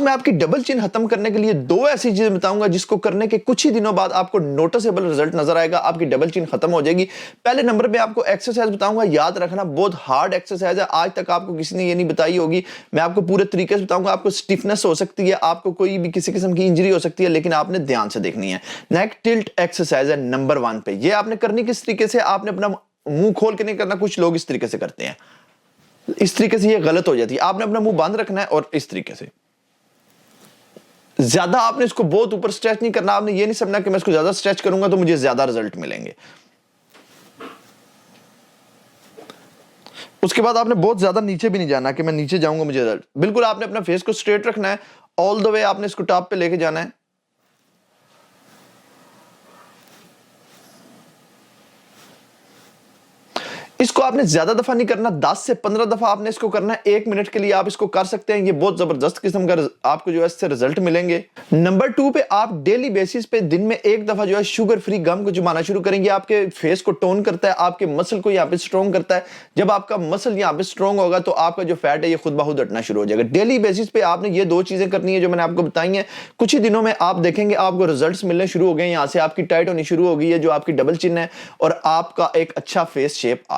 میں آپ کی ڈبل چین ختم کرنے کے لیے 2 ایسی چیزیں بتاؤں گا جس کو کرنے کے کچھ ہی دنوں بعد آپ کو نوٹسیبل رزلٹ نظر آئے گا، آپ کی ڈبل چین ختم ہو جائے گی۔ پہلے نمبر پہ آپ کو ایکسرسائز بتاؤں گا، یاد رکھنا بہت ہارڈ ایکسرسائز ہے، آج تک آپ کو کسی نے یہ نہیں بتائی ہوگی۔ میں آپ کو پورے طریقے سے بتاؤں گا، آپ کو سٹیفنس ہو سکتی ہے، آپ کو کوئی بھی کسی قسم کی انجری ہو سکتی ہے، لیکن آپ نے دھیان سے دیکھنی ہے۔ نیک ٹلٹ ایکسرسائز ہے نمبر 1 پہ، یہ آپ نے کرنی کس طریقے سے، آپ نے اپنا منہ کھول کے نہیں کرنا، کچھ لوگ اس طریقے سے کرتے ہیں، اس طریقے سے یہ غلط ہو جاتی ہے۔ آپ نے اپنا منہ بند رکھنا ہے اور اس طریقے سے زیادہ آپ نے اس کو بہت اوپر سٹریچ نہیں کرنا، آپ نے یہ نہیں سمجھنا کہ میں اس کو زیادہ سٹریچ کروں گا تو مجھے زیادہ رزلٹ ملیں گے۔ اس کے بعد آپ نے بہت زیادہ نیچے بھی نہیں جانا کہ میں نیچے جاؤں گا مجھے رزلٹ، بالکل آپ نے اپنا فیس کو سٹریٹ رکھنا ہے، آل دا وے آپ نے اس کو ٹاپ پہ لے کے جانا ہے۔ اس کو آپ نے زیادہ دفعہ نہیں کرنا، 10 سے 15 دفعہ آپ نے اس کو کرنا ہے، 1 منٹ کے لیے آپ اس کو کر سکتے ہیں، یہ بہت زبردست قسم کا آپ کو جو ہے اس سے رزلٹ ملیں گے۔ نمبر 2 پہ آپ ڈیلی بیسس پہ دن میں 1 دفعہ جو ہے شوگر فری گم کو چبانا شروع کریں گے، آپ کے فیس کو ٹون کرتا ہے، آپ کے مسل کو یہاں پہ سٹرونگ کرتا ہے۔ جب آپ کا مسل یہاں پہ سٹرونگ ہوگا تو آپ کا جو فیٹ ہے یہ خود بخود ہٹنا شروع ہو جائے گا۔ ڈیلی بیسس پہ آپ نے یہ 2 چیزیں کرنی ہے جو میں نے آپ کو بتائی ہیں، کچھ ہی دنوں میں آپ دیکھیں گے آپ کو رزلٹس ملنے شروع ہو گئے ہیں، یہاں سے آپ کی ٹائٹ ہونی شروع ہو گئی ہے جو آپ کی ڈبل چن ہے، اور آپ کا ایک اچھا فیس شیپ آ